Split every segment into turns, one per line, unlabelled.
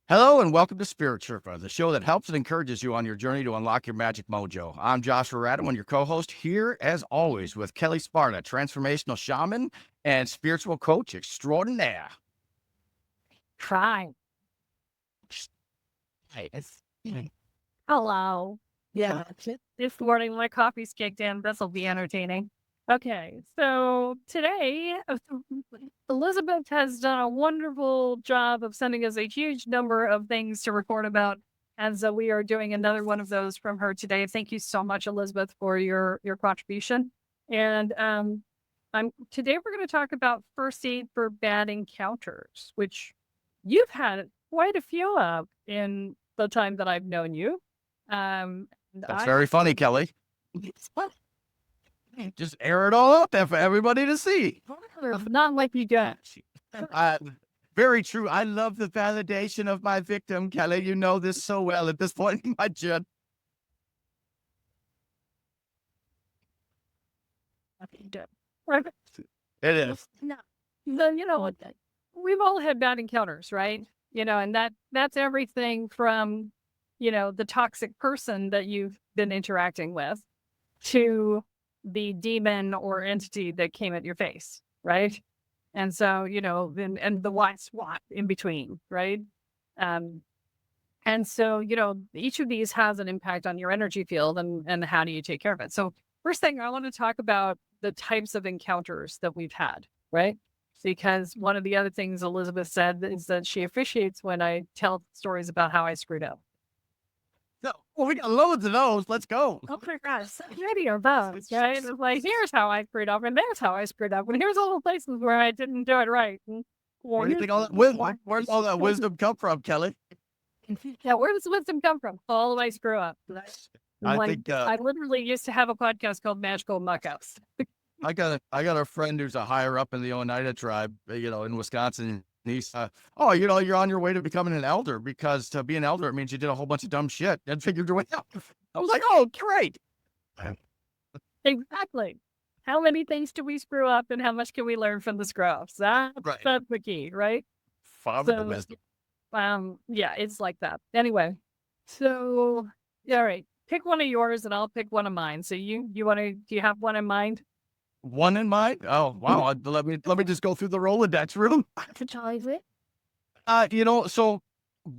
Hello and welcome to Spirit Sherpa, the show that helps and encourages you on your journey to unlock your magic mojo. I'm Joshua Radewan, your co-host, here as always with Kelle Sparta, transformational shaman and spiritual coach extraordinaire.
Try.
Hey,
Hello.
Yeah.
This morning my coffee's kicked in. This will be entertaining. Okay, so today Elizabeth has done a wonderful job of sending us a huge number of things to record about. And so we are doing another one of those from her today. Thank you so much, Elizabeth, for your contribution. And today we're going to talk about first aid for bad encounters, which you've had quite a few of in the time that I've known you.
that's very funny, Kelle. Just air it all out there for everybody to see.
Not like you got.
Very true. I love the validation of my victim, Kelle. You know this so well at this point in my journey. It is.
No. Then you know what? We've all had bad encounters, right? And that's everything from, the toxic person that you've been interacting with to the demon or entity that came at your face, right? And so, and the wide swat in between, right? And so, each of these has an impact on your energy field and how do you take care of it? So first thing, I want to talk about the types of encounters that we've had, right? Because one of the other things Elizabeth said is that she appreciates when I tell stories about how I screwed up.
No, well, we got loads of those. Let's go.
Oh my gosh, so many of those, right? It's like, here's how I screwed up, and there's how I screwed up, and here's all the places where I didn't do it right.
Where do you think where's all that wisdom come from, Kelle?
Yeah, where does wisdom come from? All the way screw up.
I think
I literally used to have a podcast called Magical Muck-Ups.
I got a friend who's a higher up in the Oneida tribe, in Wisconsin. He's, you're on your way to becoming an elder, because to be an elder, it means you did a whole bunch of dumb shit and figured your way out. I was like, oh, great.
Exactly. How many things do we screw up and how much can we learn from the screw-ups? That's the key, right?
Father wisdom.
Yeah, it's like that. Anyway, so, all right, pick one of yours and I'll pick one of mine. So do you have one in mind?
One in mind? Oh, wow. Let me just go through the Rolodex room. So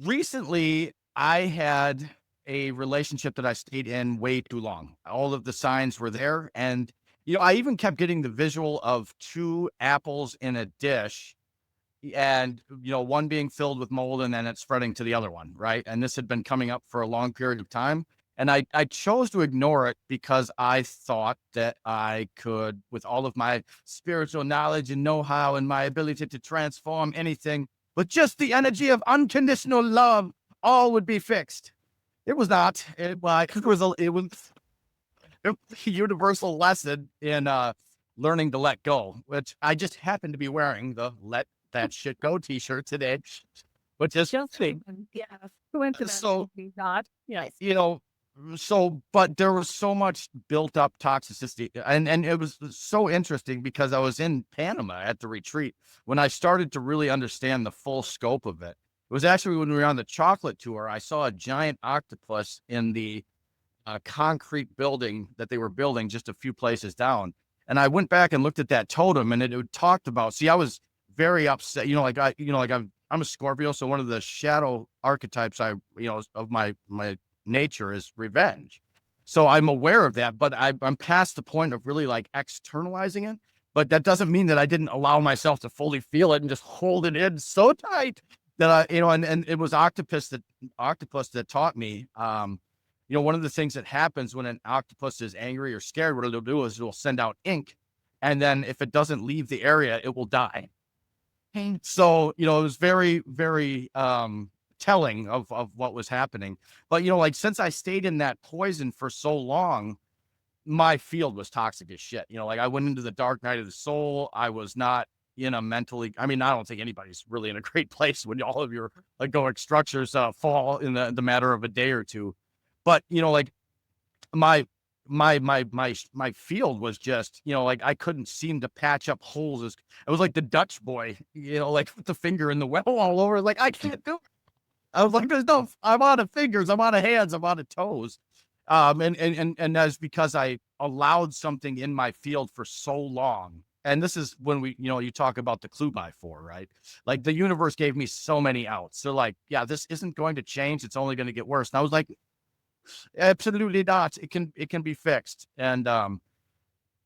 recently I had a relationship that I stayed in way too long. All of the signs were there. And, I even kept getting the visual of two apples in a dish and, one being filled with mold and then it's spreading to the other one. Right. And this had been coming up for a long period of time. And I chose to ignore it because I thought that I could, with all of my spiritual knowledge and know-how and my ability to transform anything, with just the energy of unconditional love, all would be fixed. It was not. It was a universal lesson in learning to let go, which I just happened to be wearing the "Let That Shit Go" t-shirt today, which is
Coincidence.
So,
not. Yes.
But there was so much built up toxicity, and it was so interesting because I was in Panama at the retreat when I started to really understand the full scope of it. It was actually when we were on the chocolate tour. I saw a giant octopus in the concrete building that they were building just a few places down. And I went back and looked at that totem, and it talked about, I was very upset, I'm a Scorpio. So one of the shadow archetypes of my nature is revenge. So I'm aware of that, but I'm past the point of really like externalizing it. But that doesn't mean that I didn't allow myself to fully feel it and just hold it in so tight that and it was octopus that taught me, one of the things that happens when an octopus is angry or scared, what it'll do is it'll send out ink. And then if it doesn't leave the area, it will die. So, it was very, very, telling of what was happening. But, since I stayed in that poison for so long, my field was toxic as shit. I went into the dark night of the soul. I was not in a mentally, I don't think anybody's really in a great place when all of your egoic structures fall in the matter of a day or two. But, my field was just, I couldn't seem to patch up holes. It was like the Dutch boy, with the finger in the well all over. Like, I can't do it. I was like, there's no, I'm out of fingers, I'm out of hands, I'm out of toes. And that's because I allowed something in my field for so long. And this is when you talk about the clue by four, right? Like the universe gave me so many outs. So like, yeah, this isn't going to change. It's only going to get worse. And I was like, absolutely not. It can be fixed. And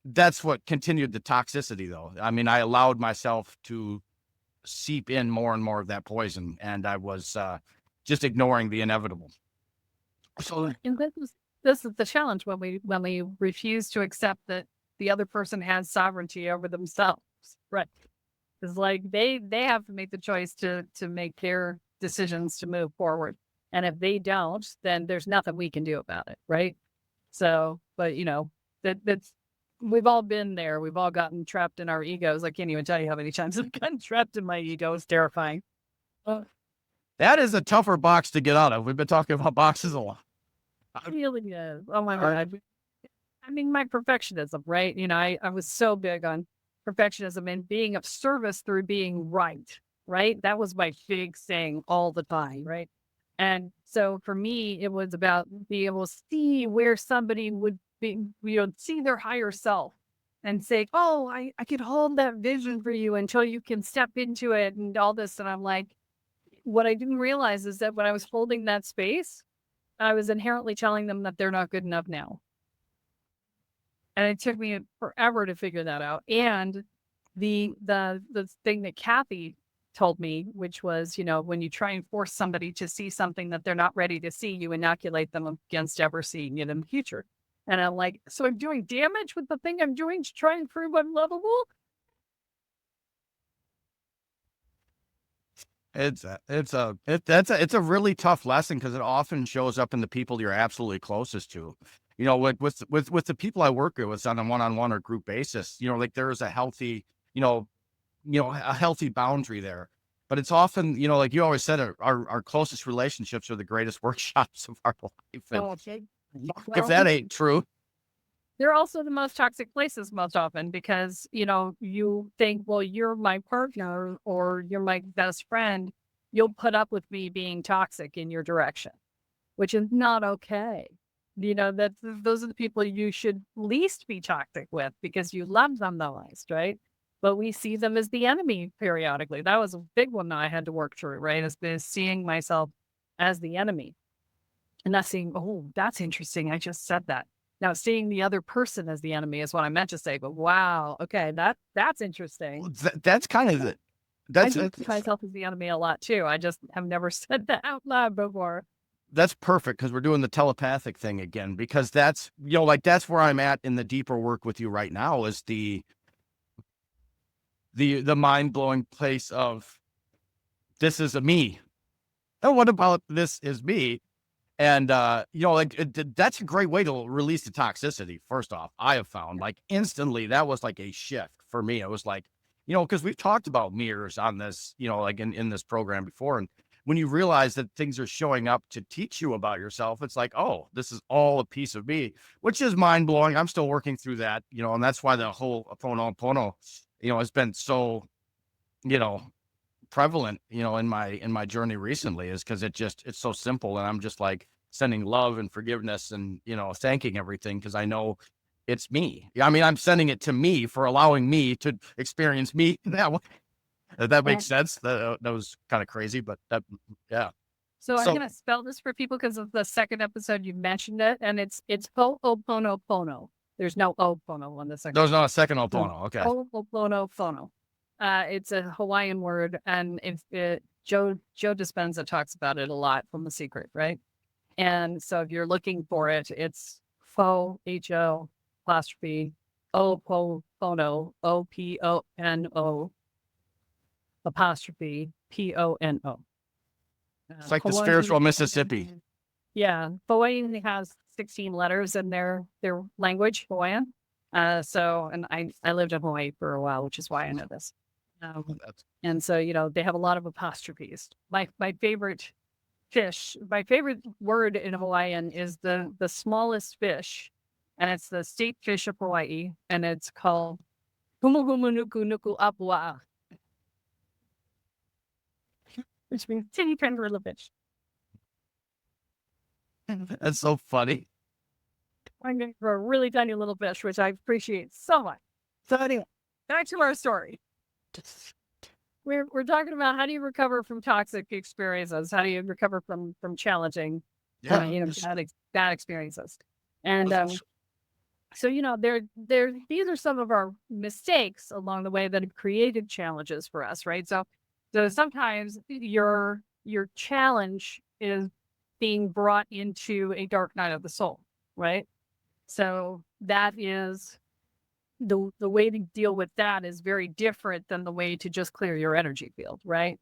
that's what continued the toxicity though. I mean, I allowed myself to seep in more and more of that poison, and I was just ignoring the inevitable. So
And this is the challenge when we refuse to accept that the other person has sovereignty over themselves. Right. It's like they have to make the choice to make their decisions to move forward. And if they don't, then there's nothing we can do about it. Right. So, but that's we've all been there. We've all gotten trapped in our egos. I can't even tell you how many times I've gotten trapped in my ego. It's terrifying. Uh,
that is a tougher box to get out of. We've been talking about boxes a lot.
it really is. Oh my God. I mean, my perfectionism, right? I was so big on perfectionism and being of service through being right? That was my big thing all the time, right? And so for me, it was about being able to see where somebody would be, see their higher self and say, oh, I could hold that vision for you until you can step into it and all this. And I'm like, what I didn't realize is that when I was holding that space, I was inherently telling them that they're not good enough now. And it took me forever to figure that out. And the thing that Kathy told me, which was, when you try and force somebody to see something that they're not ready to see, you inoculate them against ever seeing it in the future. And I'm like, so I'm doing damage with the thing I'm doing to try and prove I'm lovable?
It's a really tough lesson because it often shows up in the people you're absolutely closest to. With the people I work with on a one-on-one or group basis, like there's a healthy, a healthy boundary there. But it's often, like you always said, our closest relationships are the greatest workshops of our life. And
Oh, okay.
if
Well,
that ain't true,
they're also the most toxic places most often because, you think, well, you're my partner or you're my best friend. You'll put up with me being toxic in your direction, which is not okay. Those are the people you should least be toxic with because you love them the most, right? But we see them as the enemy periodically. That was a big one that I had to work through, right? Is seeing myself as the enemy and not seeing, oh, that's interesting. I just said that. Now seeing the other person as the enemy is what I meant to say. But wow, okay, that's interesting.
that's kind of
I
that's
see myself as the enemy a lot too. I just have never said that out loud before.
that's perfect because we're doing the telepathic thing again because that's like that's where I'm at in the deeper work with you right now is the mind-blowing place of this is a me. And what about this is me? And that's a great way to release the toxicity. First off, I have found like instantly that was like a shift for me. It was like, because we've talked about mirrors on this, like in this program before. And when you realize that things are showing up to teach you about yourself, it's like, oh, this is all a piece of me, which is mind blowing. I'm still working through that, and that's why the whole Pono, has been so, you know, prevalent, in my journey recently is because it's so simple. And I'm just like sending love and forgiveness and, thanking everything because I know it's me. Yeah, I mean, I'm sending it to me for allowing me to experience me that way. If that
Yeah.
makes sense. That was kind of crazy, but yeah.
So I'm
So
gonna spell this for people because of the second episode you mentioned it, and it's Ho'oponopono. There's no opono on the second.
there's not a second
No.
Opono. Okay.
Ho'oponopono. It's a Hawaiian word, and Joe Dispenza talks about it a lot from The Secret, right? And so if you're looking for it, it's Ho apostrophe Opono Opono apostrophe Pono.
It's like the
Hawaii.
spiritual Mississippi.
Yeah, Hawaii has 16 letters in their language, Hawaiian. And I lived in Hawaii for a while, which is why I know this.
That's
And so they have a lot of apostrophes. My favorite my favorite word in Hawaiian is the smallest fish, and it's the state fish of Hawaii, and it's called Humuhumunuku nuku apua, which means teeny tiny little fish.
That's so funny.
I'm going for a really tiny little fish, which I appreciate so much. So anyway, back to our story. We're talking about how do you recover from toxic experiences? How do you recover from challenging,
Yeah.
bad experiences? And so these are some of our mistakes along the way that have created challenges for us, right? So sometimes your challenge is being brought into a dark night of the soul, right? So that is the way to deal with that is very different than the way to just clear your energy field, right?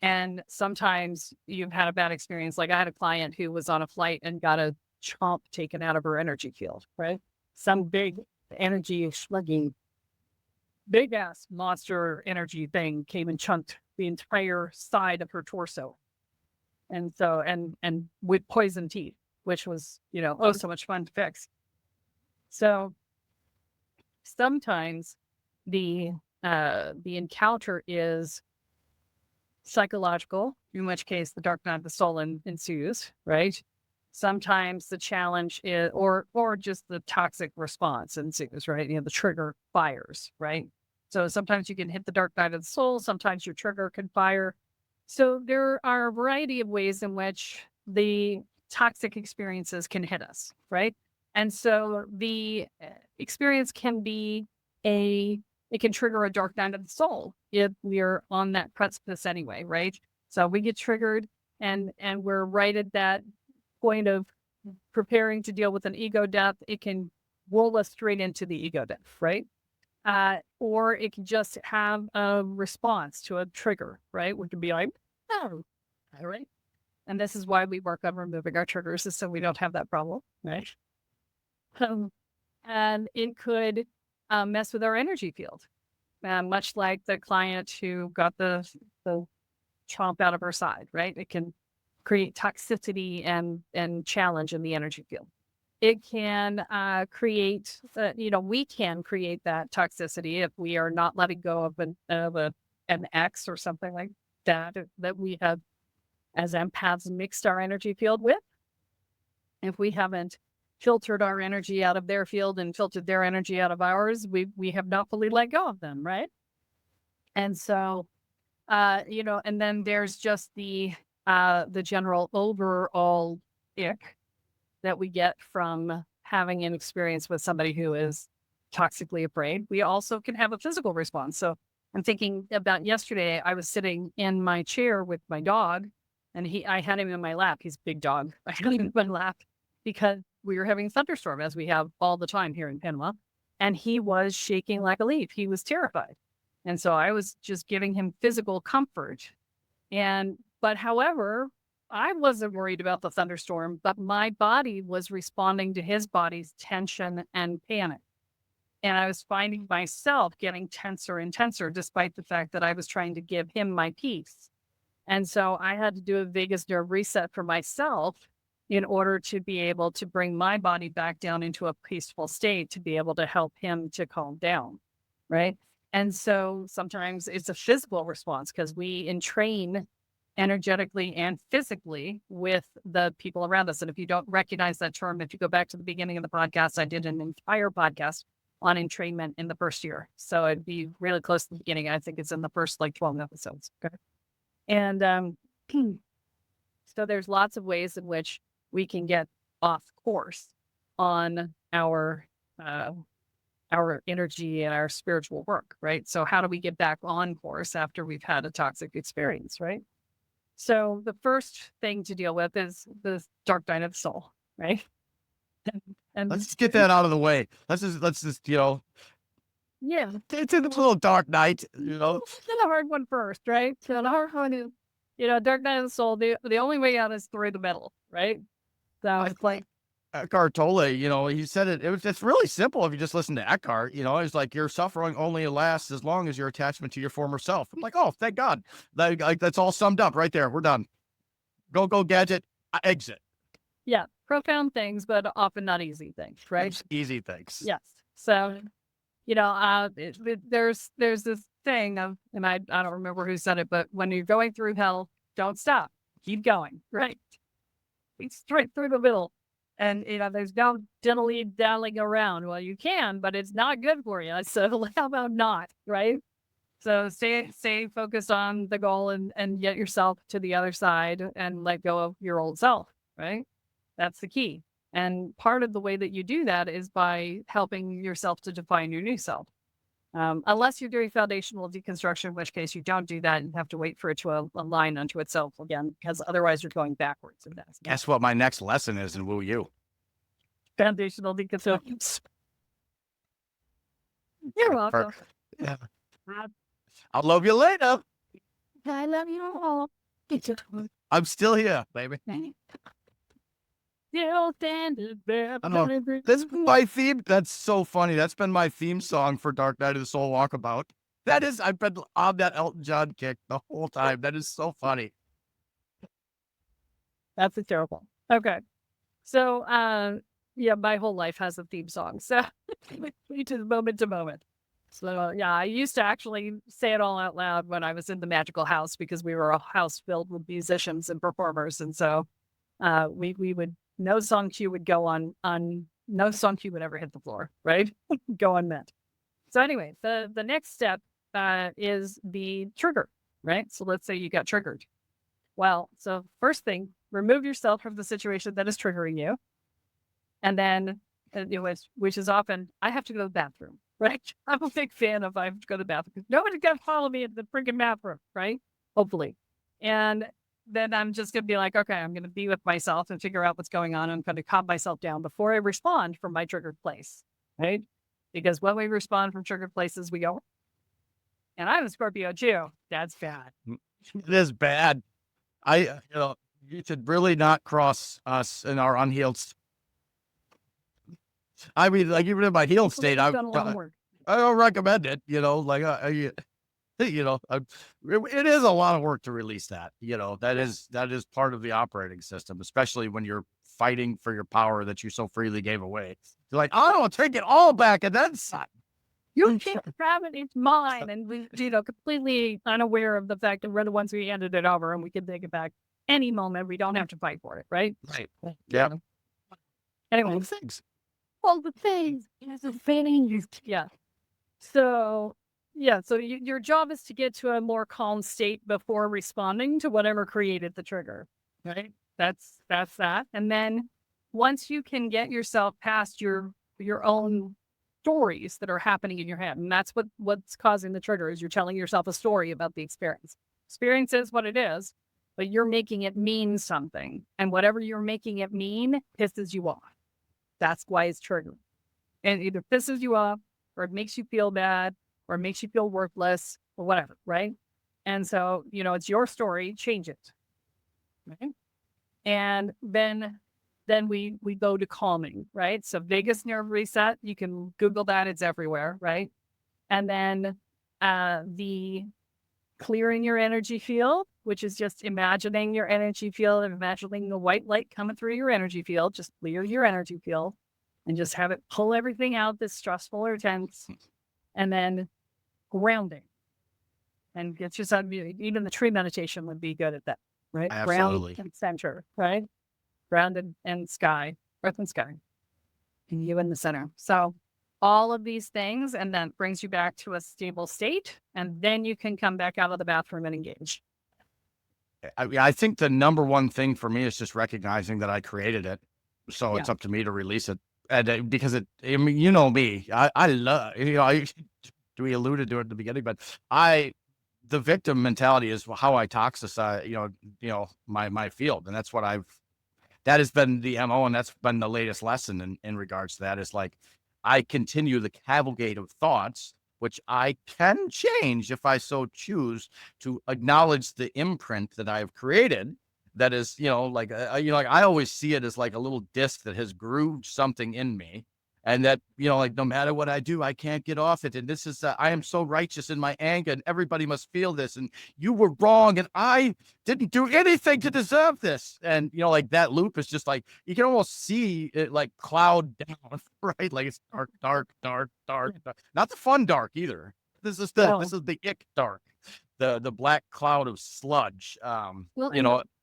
And sometimes you've had a bad experience. Like I had a client who was on a flight and got a chomp taken out of her energy field, right? Some big energy slugging, big ass monster energy thing came and chunked the entire side of her torso. And so, and with poison teeth, which was, oh, so much fun to fix. So sometimes the encounter is psychological, in which case the dark night of the soul ensues, right? Sometimes the challenge is, or just the toxic response ensues, right? The trigger fires, right? So sometimes you can hit the dark night of the soul. Sometimes your trigger can fire. So there are a variety of ways in which the toxic experiences can hit us, right? And so the experience can be it can trigger a dark night of the soul if we're on that precipice anyway, right? So we get triggered and we're right at that point of preparing to deal with an ego death. It can roll us straight into the ego death, right? Or it can just have a response to a trigger, right? We can be like, oh, all right. And this is why we work on removing our triggers, is so we don't have that problem, right? And it could mess with our energy field, much like the client who got the chomp out of her side, right? It can create toxicity and challenge in the energy field. It can create, we can create that toxicity if we are not letting go of an ex or something like that we have as empaths mixed our energy field with. If we haven't filtered our energy out of their field and filtered their energy out of ours, we have not fully let go of them, right? And so, and then there's just the general overall ick that we get from having an experience with somebody who is toxically afraid. We also can have a physical response. So I'm thinking about yesterday, I was sitting in my chair with my dog and I had him in my lap. He's a big dog. I had him in my lap because we were having a thunderstorm, as we have all the time here in Panama. And he was shaking like a leaf. He was terrified. And so I was just giving him physical comfort. But however, I wasn't worried about the thunderstorm, but my body was responding to his body's tension and panic. And I was finding myself getting tenser and tenser, despite the fact that I was trying to give him my peace. And so I had to do a vagus nerve reset for myself in order to be able to bring my body back down into a peaceful state to be able to help him to calm down. Right. And so sometimes it's a physical response because we entrain energetically and physically with the people around us. And if you don't recognize that term, if you go back to the beginning of the podcast, I did an entire podcast on entrainment in the first year. So it'd be really close to the beginning. I think it's in the first 12 episodes. Okay. And so there's lots of ways in which we can get off course on our energy and our spiritual work, right? So how do we get back on course after we've had a toxic experience, right? So the first thing to deal with is the dark night of the soul, right? And
Let's just get that out of the way. Let's just
yeah,
it's a little dark night,
the hard one first, right? So the hard one is, dark night of the soul. The only way out is through the middle, right? So it's like
Eckhart Tolle, he said it's really simple if you just listen to Eckhart, it's like your suffering only lasts as long as your attachment to your former self. I'm like, oh, thank God. That's all summed up right there. We're done. Go gadget, exit.
Yeah, profound things, but often not easy things, right?
It's easy things.
Yes. So, there's this thing of, and I don't remember who said it, but when you're going through hell, don't stop, keep going, right? It's straight through the middle. And, there's no dilly-dallying around. Well, you can, but it's not good for you. So how about not, right? So stay focused on the goal and get yourself to the other side and let go of your old self, right? That's the key. And part of the way that you do that is by helping yourself to define your new self. Unless you're doing foundational deconstruction, in which case you don't do that and have to wait for it to align unto itself again, because otherwise you're going backwards. And that's
Guess what my next lesson is in Woo You?
foundational deconstruction. You're welcome.
Yeah. I'll love you later.
I love you all.
I'm still here, baby.
Still standing there.
I know. That's my theme. That's so funny. That's been my theme song for Dark Night of the Soul Walkabout. That is, I've been on that Elton John kick the whole time. That is so funny.
That's terrible. Okay. So, yeah, my whole life has a theme song. So, to moment to moment. So, yeah, I used to actually say it all out loud when I was in the magical house because we were a house filled with musicians and performers. And so, we would, no song cue would go on, no song cue would ever hit the floor, right? Go unmet. So anyway, the next step is the trigger, right? So let's say you got triggered. Well, so first thing, remove yourself from the situation that is triggering you. And then, which is often, I have to go to the bathroom, right? I'm a big fan of I have to go to the bathroom. Nobody's going to follow me in the freaking bathroom, right? Hopefully. And then I'm just going to be like, okay, I'm going to be with myself and figure out what's going on. I'm going to calm myself down before I respond from my triggered place, right? Because when we respond from triggered places, we go, and I'm a Scorpio too. That's bad.
It is bad. You should really not cross us in our unhealed. I mean, like even in my healed state, I don't recommend it. It is a lot of work to release that. That is part of the operating system, especially when you're fighting for your power that you so freely gave away. You're like, I don't take it all back and then some.
You can't grab it, it's mine. And we, completely unaware of the fact that we're the ones who handed it over and we can take it back any moment. We don't have to fight for it, right?
Right. Yeah.
Anyway. All the things. Yeah. So, yeah. So your job is to get to a more calm state before responding to whatever created the trigger, right? That's that. And then once you can get yourself past your own stories that are happening in your head, and that's what's causing the trigger is you're telling yourself a story about the experience. Experience is what it is, but you're making it mean something. And whatever you're making it mean pisses you off. That's why it's triggering. And either pisses you off or it makes you feel bad or it makes you feel worthless or whatever, right? And so, it's your story, change it. Right? And then we go to calming, right? So vagus nerve reset, you can Google that, it's everywhere, right? And then the clearing your energy field, which is just imagining your energy field and imagining the white light coming through your energy field, just clear your energy field and just have it pull everything out that's stressful or tense. And then grounding and get yourself, even the tree meditation would be good at that, right?
Absolutely.
Ground and center, right? Grounded and sky, earth and sky, and you in the center. So all of these things, and then brings you back to a stable state, and then you can come back out of the bathroom and engage.
I think the number one thing for me is just recognizing that I created it. So it's up to me to release it. And because you know me, I love, we alluded to it at the beginning, but the victim mentality is how I toxicize, my field. And that's what that has been the MO. And that's been the latest lesson in regards to that is like, I continue the cavalcade of thoughts, which I can change if I so choose to acknowledge the imprint that I've created. That is, I always see it as like a little disc that has grooved something in me. And that, no matter what I do, I can't get off it. And this is, I am so righteous in my anger and everybody must feel this. And you were wrong. And I didn't do anything to deserve this. And, that loop is just like, you can almost see it like cloud down, right? Like it's dark, dark, dark, dark, dark. Not the fun dark either. This is the ick dark, the black cloud of sludge.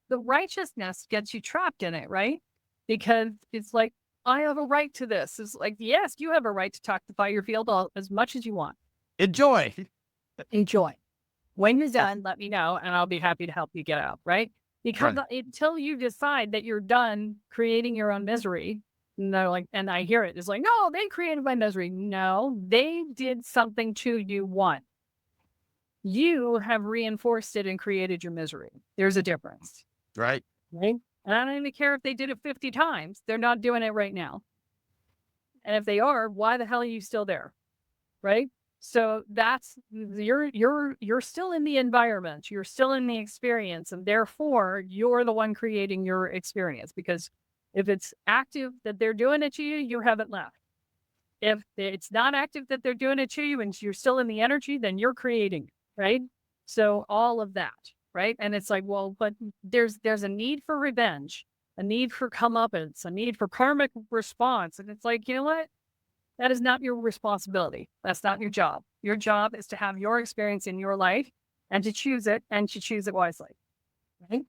the righteousness gets you trapped in it, right? Because it's like, I have a right to this. It's like, yes, you have a right to talk to fire field as much as you want.
Enjoy.
Enjoy. When you're done, let me know, and I'll be happy to help you get out, right? Because
Right.
until you decide that you're done creating your own misery, no, like, and I hear it, it's like, no, they created my misery. No, they did something to you once. You have reinforced it and created your misery. There's a difference,
Right.
right? And I don't even care if they did it 50 times. They're not doing it right now. And if they are, why the hell are you still there? Right? So that's you're still in the environment. You're still in the experience. And therefore you're the one creating your experience, because if it's active that they're doing it to you, you haven't left. If it's not active that they're doing it to you and you're still in the energy, then you're creating, right? So all of that, right? And it's like, well, but there's a need for revenge, a need for comeuppance, a need for karmic response. And it's like, you know what? That is not your responsibility. That's not your job. Your job is to have your experience in your life and to choose it, and to choose it wisely, right?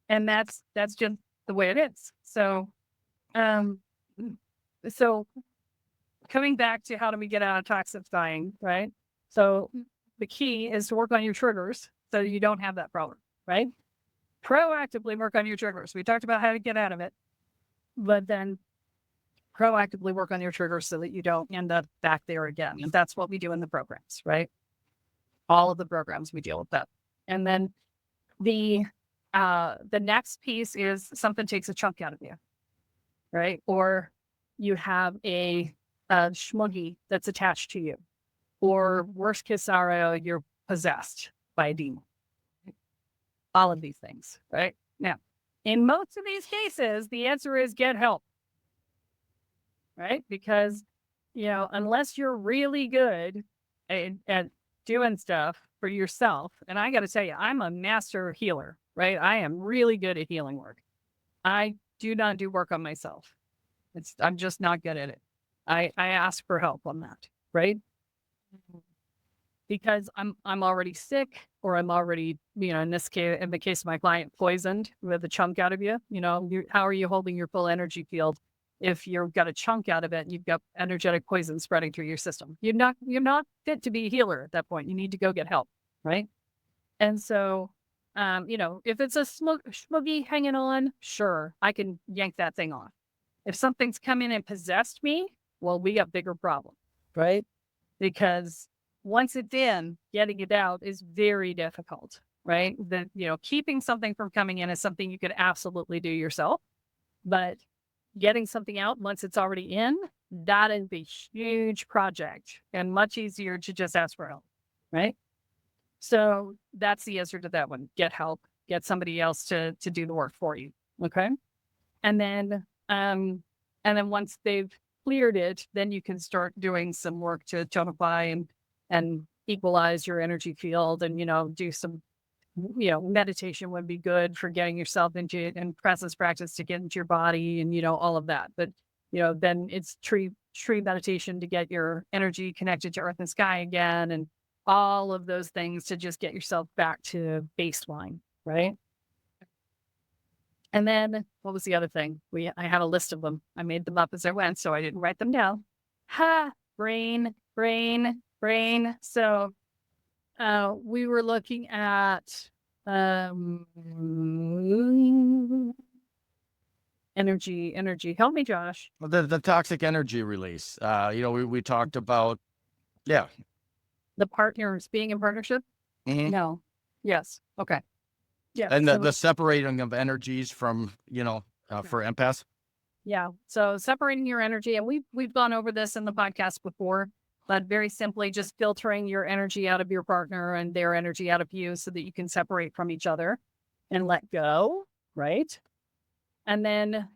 And that's just the way it is. So, um, so coming back to how do we get out of toxifying, right? So the key is to work on your triggers so you don't have that problem, right? Proactively work on your triggers. We talked about how to get out of it, but then proactively work on your triggers so that you don't end up back there again. And that's what we do in the programs, right? All of the programs, we deal with that. And then the next piece is something takes a chunk out of you, right? Or you have a schmuggy that's attached to you, or worst case scenario, you're possessed by a demon. All of these things, right? Now, in most of these cases, the answer is get help, right? Because, unless you're really good at doing stuff for yourself, and I got to tell you, I'm a master healer, right? I am really good at healing work. I do not do work on myself. I'm just not good at it. I ask for help on that, right? Because I'm already sick, or I'm already, in this case, in the case of my client, poisoned with a chunk out of you. How are you holding your full energy field if you've got a chunk out of it and you've got energetic poison spreading through your system? You're not fit to be a healer at that point. You need to go get help, right? And so, if it's a smuggy hanging on, sure, I can yank that thing off. If something's come in and possessed me, well, we got bigger problem, right? Because once it's in, getting it out is very difficult, right? Keeping something from coming in is something you could absolutely do yourself, but getting something out once it's already in, that is a huge project and much easier to just ask for help, right? So that's the answer to that one. Get help, get somebody else to do the work for you. Okay. And then once they've cleared it, then you can start doing some work to tonify and equalize your energy field, and, do some, meditation would be good for getting yourself into it, and presence practice to get into your body, and, all of that. But, then it's tree meditation to get your energy connected to earth and sky again, and all of those things to just get yourself back to baseline, right? And then what was the other thing? I had a list of them. I made them up as I went, so I didn't write them down. Brain. So we were looking at energy. Help me, Josh.
The toxic energy release. We talked about, yeah.
The partners being in partnership?
Mhm.
No. Yes. Okay. Yeah.
And
So
the separating of energies from, for empaths.
yeah. So separating your energy, and we've gone over this in the podcast before, but very simply just filtering your energy out of your partner and their energy out of you so that you can separate from each other and let go, right? And then,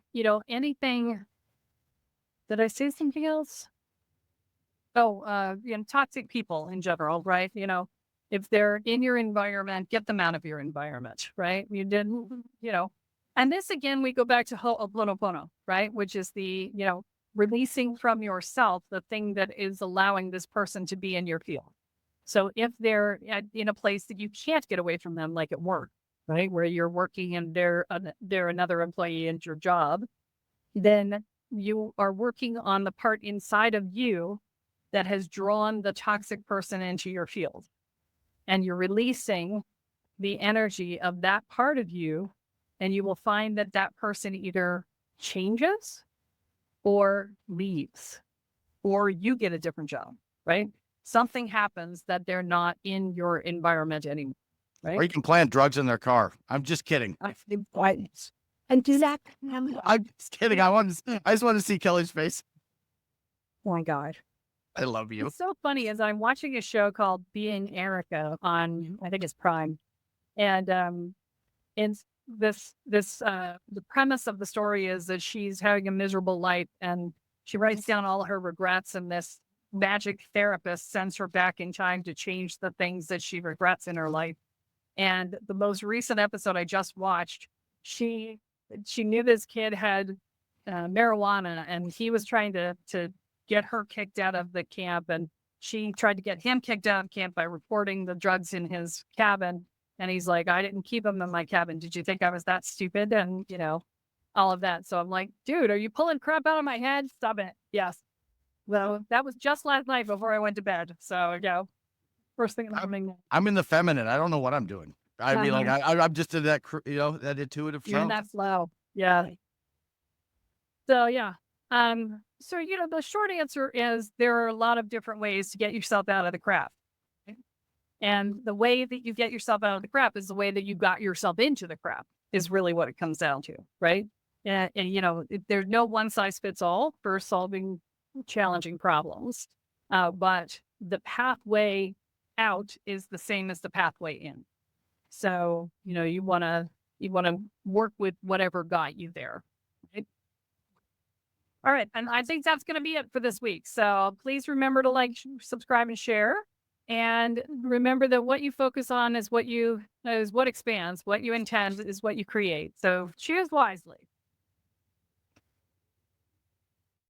anything, did I say something else? Oh, toxic people in general, right? If they're in your environment, get them out of your environment, right? You didn't, and this again, we go back to Ho'oponopono, right? Which is the, releasing from yourself the thing that is allowing this person to be in your field. So if they're in a place that you can't get away from them, like at work, right? Where you're working and they're another employee in your job, then you are working on the part inside of you that has drawn the toxic person into your field. And you're releasing the energy of that part of you. And you will find that that person either changes or leaves, or you get a different job, right? Something happens that they're not in your environment anymore,
Or
right?
you can plant drugs in their car. I'm just kidding.
I think and do that.
I'm just kidding. I just want to see Kelly's face.
Oh my God.
I love you.
It's so funny as I'm watching a show called Being Erica on, I think it's Prime. And in the premise of the story is that she's having a miserable life and she writes down all her regrets, and this magic therapist sends her back in time to change the things that she regrets in her life. And the most recent episode I just watched, she knew this kid had marijuana, and he was trying to get her kicked out of the camp, and she tried to get him kicked out of camp by reporting the drugs in his cabin. And he's like, I didn't keep them in my cabin. Did you think I was that stupid? And all of that. So I'm like, dude, are you pulling crap out of my head? Stop it. Yes. Well, that was just last night before I went to bed. So first thing in the morning.
I'm in the feminine. I don't know what I'm doing. I mean, like I'm just in that that intuitive flow.
You're in that flow. Yeah. So yeah. So the short answer is there are a lot of different ways to get yourself out of the crap. And the way that you get yourself out of the crap is the way that you got yourself into the crap is really what it comes down to, right? And there's no one size fits all for solving challenging problems, but the pathway out is the same as the pathway in. So you want to work with whatever got you there. Right? All right, and I think that's going to be it for this week. So please remember to like, subscribe, and share. And remember that what you focus on is what expands. What you intend is what you create. So choose wisely.